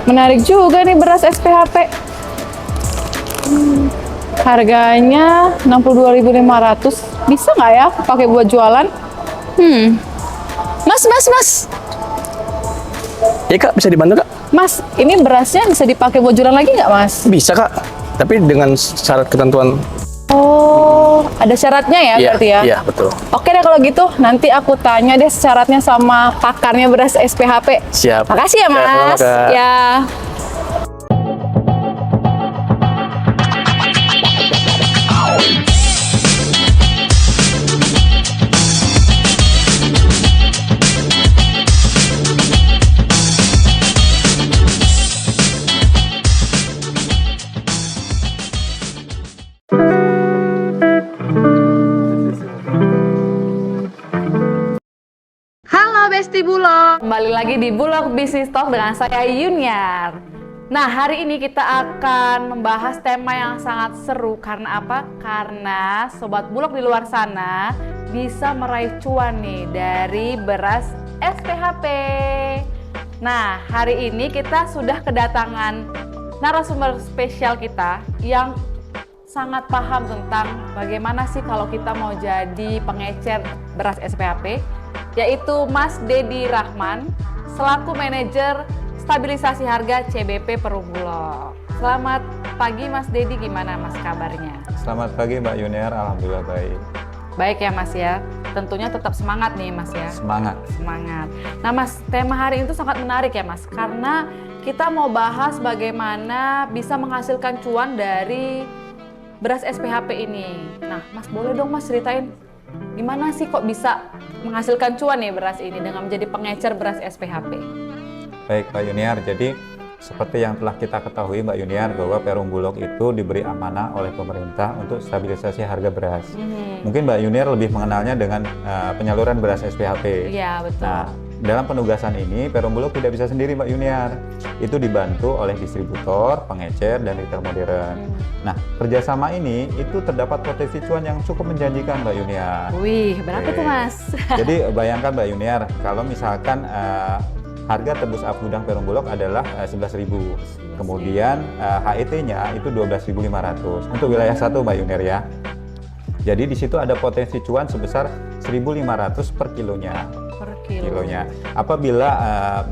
Menarik juga nih beras SPHP. Harganya 62.500. Bisa nggak ya pakai buat jualan? Mas. Ya Kak, bisa dibantu Kak? Mas, ini berasnya bisa dipakai buat jualan lagi nggak, Mas? Bisa Kak, tapi dengan syarat ketentuan. Oh, ada syaratnya ya berarti ya? Iya, betul. Oke deh kalau gitu, nanti aku tanya deh syaratnya sama pakarnya beras SPHP. Siap. Makasih ya, Ya, sama, Mas. Kak. Ya. Halo Besti Bulog, kembali lagi di Bulog Bisnis Talk dengan saya Yuniar. Nah, hari ini kita akan membahas tema yang sangat seru. Karena apa? Karena Sobat Bulog di luar sana bisa meraih cuan nih dari beras SPHP. Nah, hari ini kita sudah kedatangan narasumber spesial kita yang sangat paham tentang bagaimana sih kalau kita mau jadi pengecer beras SPHP, yaitu Mas Dedi Rahman selaku manajer stabilisasi harga CBP Perum Bulog. Selamat pagi Mas Dedi, gimana Mas kabarnya? Selamat pagi Mbak Yuniar, alhamdulillah baik. Baik ya Mas ya, tentunya tetap semangat nih Mas ya. Semangat. Nah Mas, tema hari ini tuh sangat menarik ya Mas, karena kita mau bahas bagaimana bisa menghasilkan cuan dari beras SPHP ini. Nah Mas, boleh dong Mas ceritain gimana sih kok bisa menghasilkan cuan nih beras ini dengan menjadi pengecer beras SPHP? Baik Mbak Yuniar, jadi seperti yang telah kita ketahui Mbak Yuniar bahwa Perum Bulog itu diberi amanah oleh pemerintah untuk stabilisasi harga beras. Mungkin Mbak Yuniar lebih mengenalnya dengan penyaluran beras SPHP. Iya betul. Nah, dalam penugasan ini Perum Bulog tidak bisa sendiri Mbak Yuniar. Itu dibantu oleh distributor, pengecer, dan retail modern. Nah, kerjasama ini itu terdapat potensi cuan yang cukup menjanjikan Mbak Yuniar. Wih, berapa tuh Mas? Jadi bayangkan Mbak Yuniar, kalau misalkan harga tebus up gudang Perum Bulog adalah 11.000. Kemudian HET-nya itu 12.500 untuk wilayah 1 Mbak Yuniar ya. Jadi di situ ada potensi cuan sebesar 1.500 per kilonya. Apabila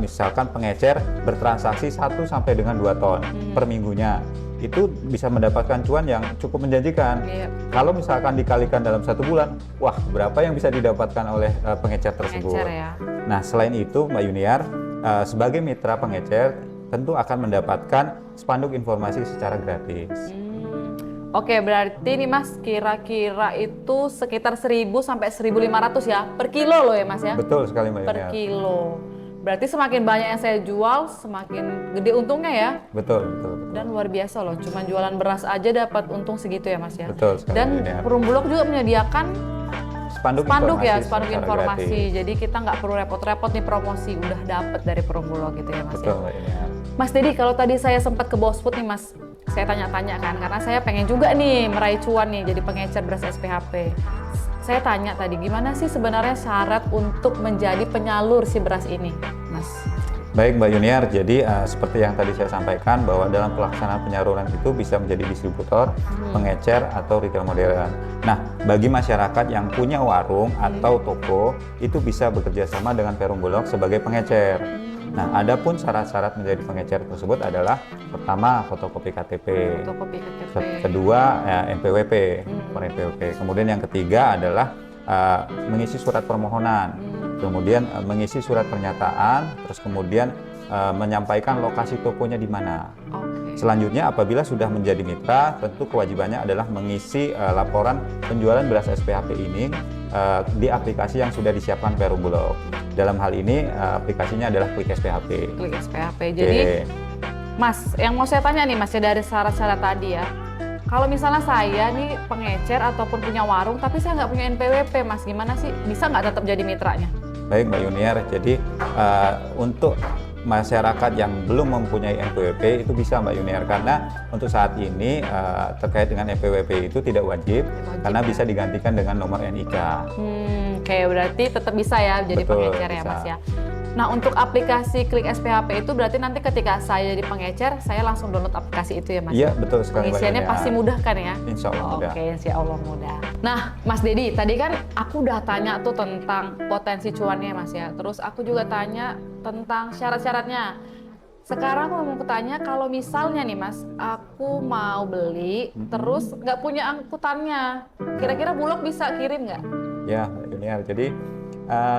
misalkan pengecer bertransaksi 1 sampai dengan 2 ton per minggunya, itu bisa mendapatkan cuan yang cukup menjanjikan. Kalau misalkan dikalikan dalam 1 bulan, wah berapa yang bisa didapatkan oleh pengecer tersebut. Ya. Nah selain itu Mbak Yuniar, sebagai mitra pengecer tentu akan mendapatkan spanduk informasi secara gratis. Oke, berarti nih Mas, kira-kira itu sekitar 1.000 sampai 1.500 ya per kilo loh ya Mas ya? Betul sekali Mbak Per Yuniar. kilo. Berarti semakin banyak yang saya jual, semakin gede untungnya ya? Betul. Dan luar biasa loh, cuma jualan beras aja dapat untung segitu ya Mas ya? Betul sekali, Dan Yuniar. Perum Bulog juga menyediakan spanduk ya, spanduk secara informasi. gratis. Jadi kita nggak perlu repot-repot nih promosi, udah dapet dari Perum Bulog gitu ya Mas Betul ya? Mbak Yuniar. Mas Dedi, kalau tadi saya sempat ke Bosfood nih Mas, saya tanya-tanya kan, karena saya pengen juga nih meraih cuan nih jadi pengecer beras SPHP. Saya tanya tadi, gimana sih sebenarnya syarat untuk menjadi penyalur si beras ini, Mas? Baik Mbak Yuniar, jadi seperti yang tadi saya sampaikan bahwa dalam pelaksanaan penyaluran itu bisa menjadi distributor, pengecer, atau retail modern. Nah, bagi masyarakat yang punya warung atau toko, itu bisa bekerja sama dengan Perum Bulog sebagai pengecer. Nah, adapun syarat-syarat menjadi pengecer tersebut adalah pertama fotokopi KTP, Fotokopi KTP. kedua NPWP, kemudian yang ketiga adalah mengisi surat permohonan, kemudian mengisi surat pernyataan, terus kemudian menyampaikan lokasi tokonya di mana. Selanjutnya apabila sudah menjadi mitra, tentu kewajibannya adalah mengisi laporan penjualan beras SPHP ini di aplikasi yang sudah disiapkan Perum Bulog. Dalam hal ini aplikasinya adalah Klik SPHP. Klik SPHP. Jadi, Mas, yang mau saya tanya nih Mas ya dari syarat-syarat tadi ya. Kalau misalnya saya nih pengecer ataupun punya warung, tapi saya nggak punya NPWP, Mas, gimana sih? Bisa nggak tetap jadi mitranya? Baik Mbak Yuniar, jadi untuk masyarakat yang belum mempunyai NPWP itu bisa Mbak Yuniar, karena untuk saat ini terkait dengan NPWP itu tidak wajib karena bisa digantikan dengan nomor NIK. Kayak berarti tetap bisa ya jadi Betul, pengecer ya bisa. Mas ya. Nah, untuk aplikasi Klik SPHP itu berarti nanti ketika saya jadi pengecer, saya langsung download aplikasi itu ya Mas? Iya, betul sekali Mbak Pengisiannya Yuniar. pasti mudah kan ya? Insya Allah mudah. Oke, insya Allah mudah. Nah, Mas Dedi, tadi kan aku udah tanya tuh tentang potensi cuannya Mas ya. Terus aku juga tanya tentang syarat-syaratnya. Sekarang aku mau tanya, kalau misalnya nih Mas, aku mau beli, terus nggak punya angkutannya, kira-kira Bulog bisa kirim nggak? Ya, Mbak Yuniar. Jadi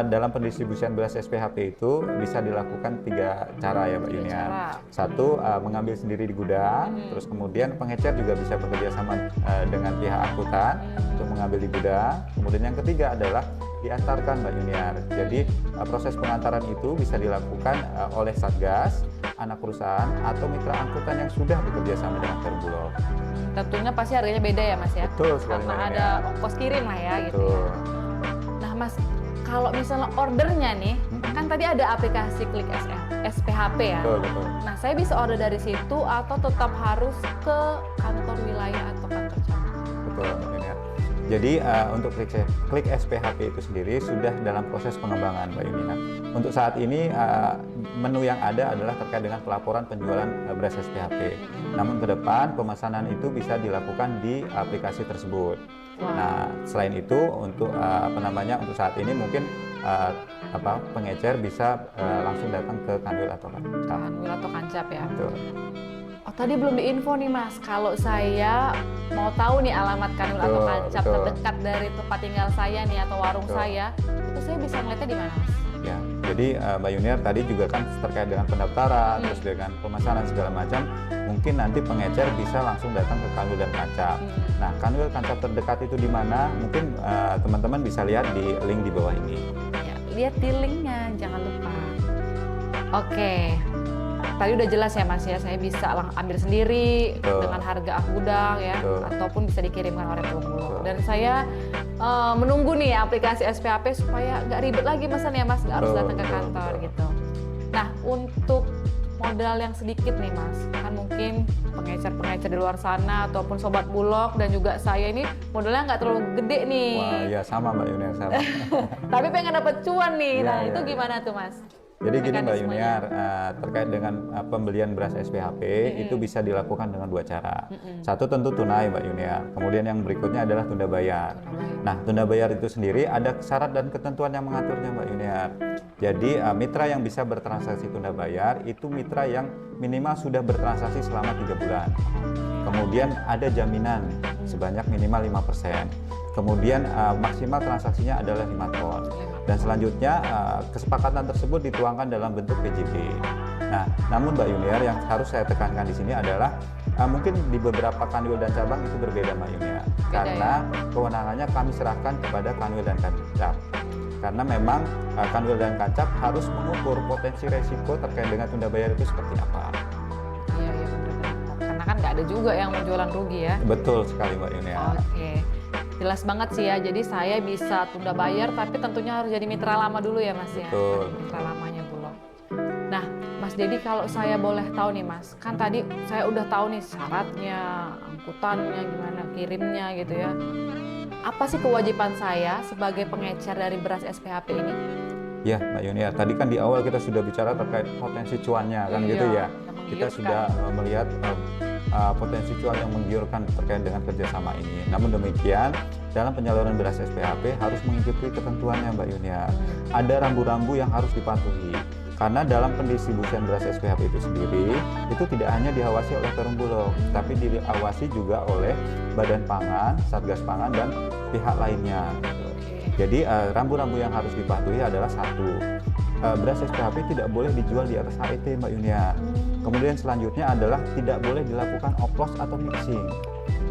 dalam pendistribusian beras SPHP itu bisa dilakukan 3 cara ya Mbak Yuniar. cara. Satu, mengambil sendiri di gudang, terus kemudian pengecer juga bisa bekerja sama dengan pihak angkutan untuk mengambil di gudang. Kemudian yang ketiga adalah diantarkan Mbak Yuniar. Jadi proses pengantaran itu bisa dilakukan oleh Satgas, anak perusahaan atau mitra angkutan yang sudah bekerja sama dengan Perumbulok. Tentunya pasti harganya beda ya Mas ya? Betul sekali, Karena Mbak ada Yuniar. ongkos kirim lah ya gitu Betul. ya. Nah Mas, kalau misalnya ordernya nih, kan tadi ada aplikasi Klik SPHP ya. Betul, betul. Nah, saya bisa order dari situ atau tetap harus ke kantor wilayah atau kantor cabang? Betul, Mbak Yuniar. Jadi untuk Klik SPHP itu sendiri sudah dalam proses pengembangan Mbak Yunina. Untuk saat ini menu yang ada adalah terkait dengan pelaporan penjualan beras SPHP. Namun ke depan pemesanan itu bisa dilakukan di aplikasi tersebut. Wow. Nah, selain itu untuk untuk saat ini mungkin pengecer bisa langsung datang ke kanwil atau kancap. Kanwil atau kancap ya. Betul. Oh, tadi belum diinfo nih Mas, kalau saya mau tahu nih alamat kanwil atau Betul, kancap betul. terdekat dari tempat tinggal saya nih atau warung Betul. saya, itu saya bisa ngeliatnya di mana Mas? Ya, jadi Mbak Yuniar tadi juga kan terkait dengan pendaftaran, terus dengan pemesanan segala macam, mungkin nanti pengecer bisa langsung datang ke kanwil dan kancap. Nah, kanwil kancap terdekat itu di mana? Mungkin teman-teman bisa lihat di link di bawah ini. Ya, lihat di linknya, jangan lupa. Oke, tadi udah jelas ya Mas ya, saya bisa ambil sendiri Betul. dengan harga gudang ya, Betul. ataupun bisa dikirimkan oleh Perumbulok. Betul. Dan saya menunggu nih aplikasi SPHP supaya nggak ribet lagi pesan ya Mas, nggak harus Betul, datang ke betul, kantor betul. gitu. Nah, untuk modal yang sedikit nih Mas, kan mungkin pengecer-pengecer di luar sana ataupun sobat Bulog dan juga saya ini modalnya nggak terlalu gede nih. Wah, ya sama Mbak Yuniar, sama. Tapi pengen dapet cuan nih. Iya, Nah, iya, itu iya. gimana tuh Mas? Jadi gini Mbak Mekanismenya. Yuniar, terkait dengan pembelian beras SPHP itu bisa dilakukan dengan 2 cara. Satu tentu tunai Mbak Yuniar, kemudian yang berikutnya adalah tunda bayar. Nah, tunda bayar itu sendiri ada syarat dan ketentuan yang mengaturnya Mbak Yuniar. Jadi mitra yang bisa bertransaksi tunda bayar itu mitra yang minimal sudah bertransaksi selama 3 bulan. Kemudian ada jaminan sebanyak minimal 5%. Kemudian maksimal transaksinya adalah 5 ton. Dan selanjutnya kesepakatan tersebut dituangkan dalam bentuk PJB. Nah, namun Mbak Yuniar yang harus saya tekankan di sini adalah mungkin di beberapa kanwil dan cabang itu berbeda Mbak Yuniar. Beda, Karena kewenangannya kami serahkan kepada kanwil dan kancap. Karena memang kanwil dan kancap harus mengukur potensi resiko terkait dengan tunda bayar itu seperti apa. Iya, iya benar-benar. Karena kan nggak ada juga yang mau jualan rugi ya. Betul sekali Mbak Yuniar. Oke, jelas banget sih ya. Jadi saya bisa tunda bayar, tapi tentunya harus jadi mitra lama dulu ya Mas ya. Betul. Mitra lamanya Bulog. Nah, Mas Dedi kalau saya boleh tahu nih Mas, kan tadi saya udah tahu nih syaratnya, angkutannya gimana, kirimnya gitu ya. Apa sih kewajiban saya sebagai pengecer dari beras SPHP ini? Ya Mbak Yuniar, tadi kan di awal kita sudah bicara terkait potensi cuannya kan Iya, gitu ya. yang Kita menggiurkan. sudah melihat potensi cuan yang menggiurkan terkait dengan kerjasama ini. Namun demikian, dalam penyaluran beras SPHP harus mengikuti ketentuannya Mbak Yuniar. Ada rambu-rambu yang harus dipatuhi. Karena dalam pendistribusian beras SPHP itu sendiri, itu tidak hanya diawasi oleh Perumbulok, tapi diawasi juga oleh Badan Pangan, Satgas Pangan, dan pihak lainnya. Jadi rambu-rambu yang harus dipatuhi adalah satu, beras SPHP tidak boleh dijual di atas HET Mbak Yuniar. Kemudian selanjutnya adalah tidak boleh dilakukan oplos atau mixing.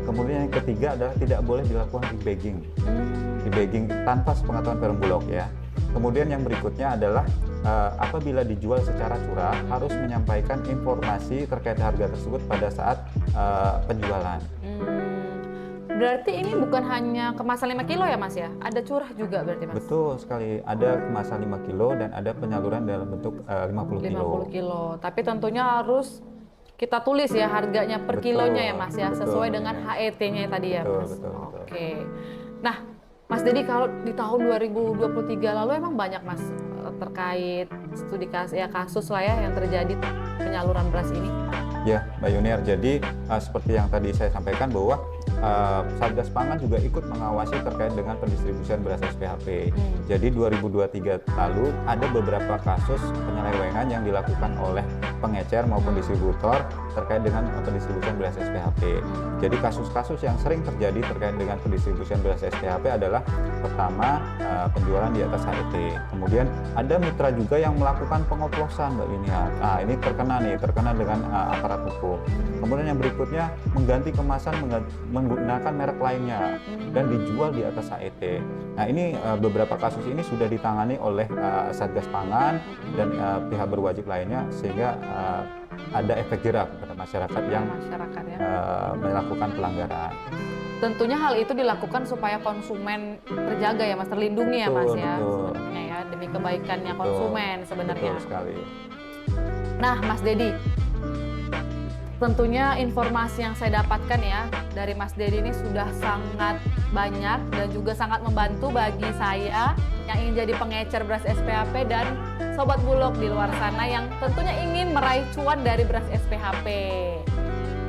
Kemudian yang ketiga adalah tidak boleh dilakukan debagging tanpa sepengetahuan Perumbulok ya. Kemudian yang berikutnya adalah apabila dijual secara curah harus menyampaikan informasi terkait harga tersebut pada saat penjualan. Berarti ini bukan hanya kemasan 5 kilo ya Mas ya? Ada curah juga berarti Mas? Betul sekali, ada kemasan 5 kilo dan ada penyaluran dalam bentuk 50 kilo. 50 kilo. Tapi tentunya harus kita tulis ya harganya per Betul, kilonya ya Mas ya, betul, sesuai dengan ya. HET-nya tadi ya Betul, Mas. betul, betul. Oke. Nah, Mas Dedi kalau di tahun 2023 lalu emang banyak Mas terkait studi kasus lah ya yang terjadi penyaluran beras ini? Ya, Mbak Yuniar. Jadi seperti yang tadi saya sampaikan bahwa Satgas Pangan juga ikut mengawasi terkait dengan pendistribusian beras SPHP. Jadi 2023 lalu ada beberapa kasus penyelewengan yang dilakukan oleh pengecer maupun distributor terkait dengan pendistribusian beras SPHP. Jadi kasus-kasus yang sering terjadi terkait dengan pendistribusian beras SPHP adalah pertama penjualan di atas HET. Kemudian ada mitra juga yang melakukan pengoplosan, Mbak Yuniar. Nah, ini terkena dengan aparat hukum. Kemudian yang berikutnya mengganti kemasan menggunakan merek lainnya dan dijual di atas HET. Nah, ini beberapa kasus ini sudah ditangani oleh Satgas Pangan dan pihak berwajib lainnya sehingga ada efek jerah kepada masyarakat yang melakukan pelanggaran. Tentunya hal itu dilakukan supaya konsumen terjaga ya Mas, terlindungi ya Mas ya, sebenarnya ya, demi kebaikannya konsumen sebenarnya. Betul sekali. Nah Mas Dedi, tentunya informasi yang saya dapatkan ya dari Mas Dedi ini sudah sangat banyak dan juga sangat membantu bagi saya yang ingin jadi pengecer beras SPHP dan Sobat Bulog di luar sana yang tentunya ingin meraih cuan dari beras SPHP.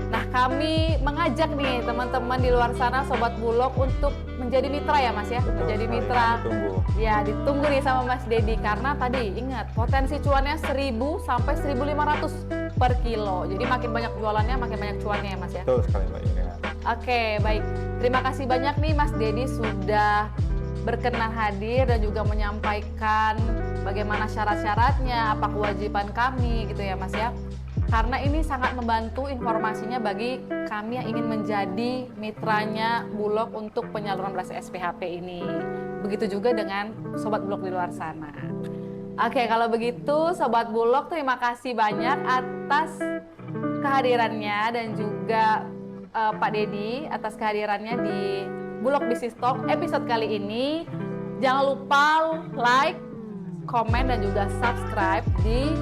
Nah, kami mengajak nih teman-teman di luar sana Sobat Bulog untuk menjadi mitra ya Mas ya. Betul menjadi sekali, mitra. ditunggu. Ya, ditunggu nih sama Mas Dedi karena tadi ingat potensi cuannya 1.000 sampai 1.500 per kilo. Jadi makin banyak jualannya makin banyak cuannya ya Mas ya. Betul sekali Mbak Yuniar. Oke, baik. Terima kasih banyak nih Mas Dedi sudah berkenan hadir dan juga menyampaikan bagaimana syarat-syaratnya, apa kewajiban kami gitu ya Mas ya. Karena ini sangat membantu informasinya bagi kami yang ingin menjadi mitranya Bulog untuk penyaluran beras SPHP ini. Begitu juga dengan Sobat Bulog di luar sana. Oke, kalau begitu Sobat Bulog terima kasih banyak atas kehadirannya dan juga Pak Dedi atas kehadirannya di Bulog Business Talk episode kali ini. Jangan lupa like, komen dan juga subscribe di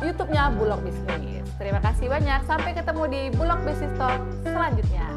YouTube-nya Bulog Bisnis. Terima kasih banyak. Sampai ketemu di Bulog Business Talk selanjutnya.